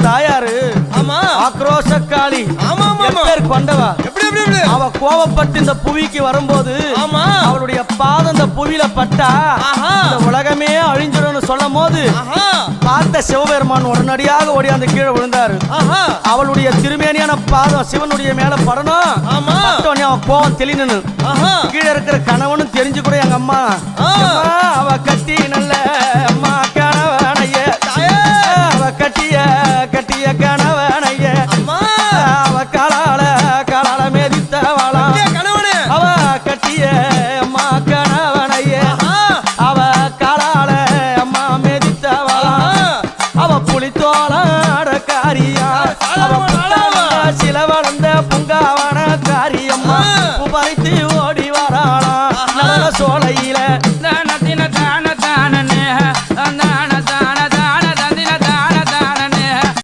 தாயாரு ஆக்ரோஷக்காளி பேர் கொண்டவா. அவ கோபப்பட்டு இந்த புவிக்கு வரும்போது அவளுடைய பாதம் இந்த புவியில பட்டா இந்த உலகமே அழிஞ்சிடும் சொல்லும் போது பார்த்த சிவபெருமான் உடனடியாக ஓடி அந்த கீழே விழுந்தாரு. அவளுடைய திருமேனியான பாதம் சிவனுடைய மேல படணும். அவன் கோபம் தெளினு கீழே இருக்கிற கணவனும் தெரிஞ்சு கூட எங்க அம்மா அவ கட்டி நல்ல அம்மா கணவனைய அவ கட்டிய கட்டிய கணவனைய அவ காலால மேதித்தவளா அவ கட்டிய அம்மா கணவனைய அவ காலால அம்மா மேதித்தவளா அவ புலித்தோளாட காரியா அவ சில வளர்ந்த